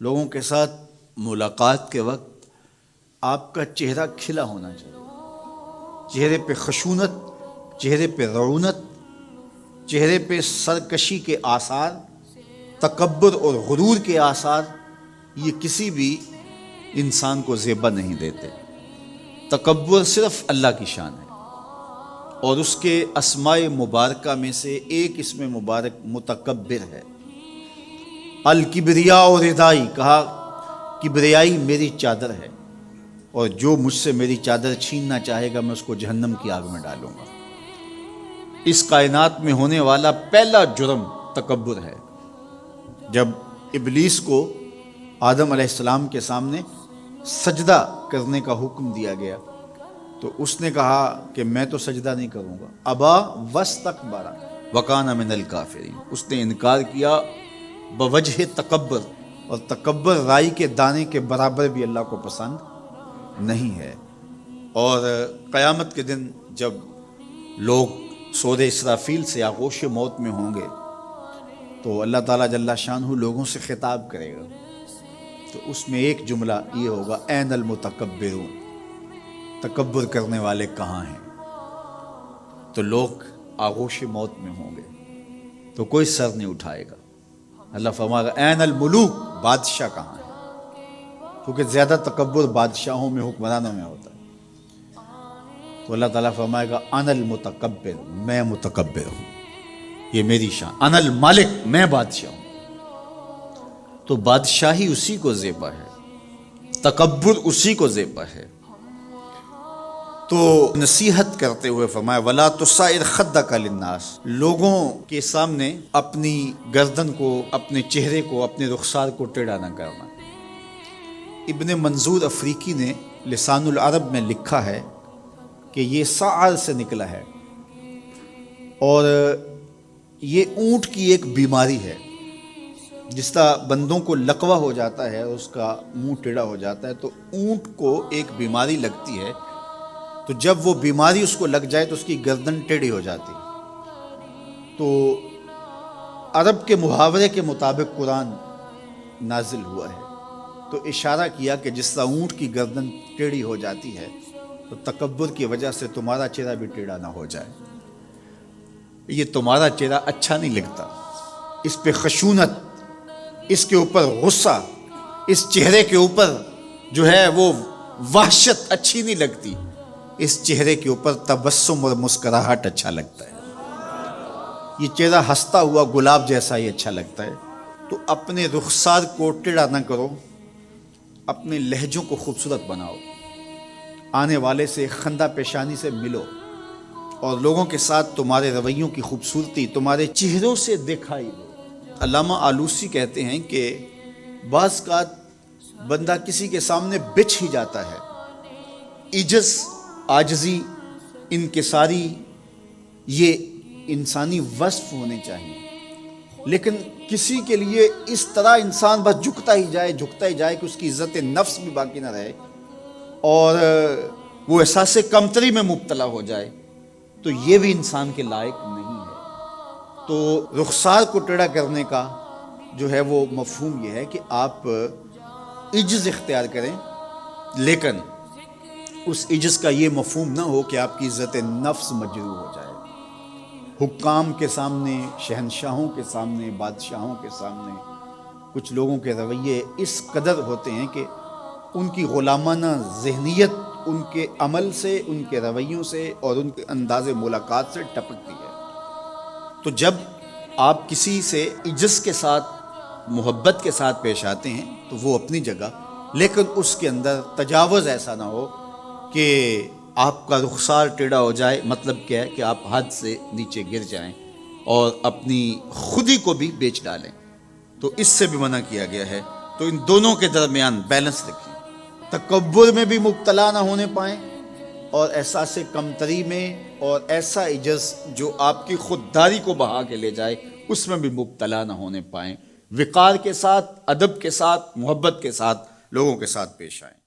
لوگوں کے ساتھ ملاقات کے وقت آپ کا چہرہ کھلا ہونا چاہیے، چہرے پہ خشونت، چہرے پہ رعونت، چہرے پہ سرکشی کے آثار، تکبر اور غرور کے آثار یہ کسی بھی انسان کو زیبا نہیں دیتے۔ تکبر صرف اللہ کی شان ہے، اور اس کے اسماء مبارکہ میں سے ایک اسم مبارک متکبر ہے۔ الکبریاء ردائی، کہا کبریائی میری چادر ہے، اور جو مجھ سے میری چادر چھیننا چاہے گا میں اس کو جہنم کی آگ میں ڈالوں گا۔ اس کائنات میں ہونے والا پہلا جرم تکبر ہے۔ جب ابلیس کو آدم علیہ السلام کے سامنے سجدہ کرنے کا حکم دیا گیا تو اس نے کہا کہ میں تو سجدہ نہیں کروں گا۔ ابا واستکبر وکان من الکافرین، اس نے انکار کیا بوجہ تکبر، اور تکبر رائی کے دانے کے برابر بھی اللہ کو پسند نہیں ہے۔ اور قیامت کے دن جب لوگ سور اسرافیل سے آغوش موت میں ہوں گے تو اللہ تعالیٰ جل شانہ لوگوں سے خطاب کرے گا، تو اس میں ایک جملہ یہ ہوگا، این المتکبرون، تکبر کرنے والے کہاں ہیں؟ تو لوگ آغوش موت میں ہوں گے تو کوئی سر نہیں اٹھائے گا۔ اللہ فرمائے گا این الملوک، بادشاہ کہاں ہے؟ کیونکہ زیادہ تکبر بادشاہوں میں، حکمرانوں میں ہوتا ہے۔ تو اللہ تعالیٰ فرمائے گا انا المتکبر، میں متکبر ہوں، یہ میری شان، انا المالک، میں بادشاہ ہوں۔ تو بادشاہی اسی کو زیبا ہے، تکبر اسی کو زیبا ہے۔ تو نصیحت کرتے ہوئے فرمایا وَلَا تُصَعِّرْ خَدَّكَ لِلنَّاسِ، لوگوں کے سامنے اپنی گردن کو، اپنے چہرے کو، اپنے رخسار کو ٹیڑھا نہ کرنا۔ ابن منظور افریقی نے لسان العرب میں لکھا ہے کہ یہ سعر سے نکلا ہے، اور یہ اونٹ کی ایک بیماری ہے۔ جس طرح بندوں کو لقوہ ہو جاتا ہے، اس کا منہ ٹیڑھا ہو جاتا ہے، تو اونٹ کو ایک بیماری لگتی ہے، تو جب وہ بیماری اس کو لگ جائے تو اس کی گردن ٹیڑھی ہو جاتی۔ تو عرب کے محاورے کے مطابق قرآن نازل ہوا ہے، تو اشارہ کیا کہ جس طرح اونٹ کی گردن ٹیڑھی ہو جاتی ہے تو تکبر کی وجہ سے تمہارا چہرہ بھی ٹیڑھا نہ ہو جائے۔ یہ تمہارا چہرہ اچھا نہیں لگتا، اس پہ خشونت، اس کے اوپر غصہ، اس چہرے کے اوپر جو ہے وہ وحشت اچھی نہیں لگتی، اس چہرے کے اوپر تبسم اور مسکراہٹ اچھا لگتا ہے۔ یہ چہرہ ہنستا ہوا گلاب جیسا ہی اچھا لگتا ہے۔ تو اپنے رخسار کو ٹیڑھا نہ کرو، اپنے لہجوں کو خوبصورت بناؤ، آنے والے سے خندہ پیشانی سے ملو، اور لوگوں کے ساتھ تمہارے رویوں کی خوبصورتی تمہارے چہروں سے دکھائی دو۔ علامہ آلوسی کہتے ہیں کہ بعض کا بندہ کسی کے سامنے بچھ ہی جاتا ہے، عجز، عاجزی، انکساری، یہ انسانی وصف ہونے چاہیے، لیکن کسی کے لیے اس طرح انسان بس جھکتا ہی جائے کہ اس کی عزت نفس بھی باقی نہ رہے اور وہ احساس کمتری میں مبتلا ہو جائے، تو یہ بھی انسان کے لائق نہیں ہے۔ تو رخسار کو ٹیڑھا کرنے کا جو ہے وہ مفہوم یہ ہے کہ آپ عجز اختیار کریں، لیکن اس عجز کا یہ مفہوم نہ ہو کہ آپ کی عزت نفس مجروح ہو جائے۔ حکام کے سامنے، شہنشاہوں کے سامنے، بادشاہوں کے سامنے کچھ لوگوں کے رویے اس قدر ہوتے ہیں کہ ان کی غلامانہ ذہنیت ان کے عمل سے، ان کے رویوں سے اور ان کے انداز ملاقات سے ٹپکتی ہے۔ تو جب آپ کسی سے عجز کے ساتھ، محبت کے ساتھ پیش آتے ہیں تو وہ اپنی جگہ، لیکن اس کے اندر تجاوز ایسا نہ ہو کہ آپ کا رخسار ٹیڑھا ہو جائے۔ مطلب کیا ہے کہ آپ حد سے نیچے گر جائیں اور اپنی خودی کو بھی بیچ ڈالیں، تو اس سے بھی منع کیا گیا ہے۔ تو ان دونوں کے درمیان بیلنس رکھیں، تکبر میں بھی مبتلا نہ ہونے پائیں اور احساس کمتری میں، اور ایسا عجز جو آپ کی خودداری کو بہا کے لے جائے اس میں بھی مبتلا نہ ہونے پائیں۔ وقار کے ساتھ، ادب کے ساتھ، محبت کے ساتھ لوگوں کے ساتھ پیش آئیں۔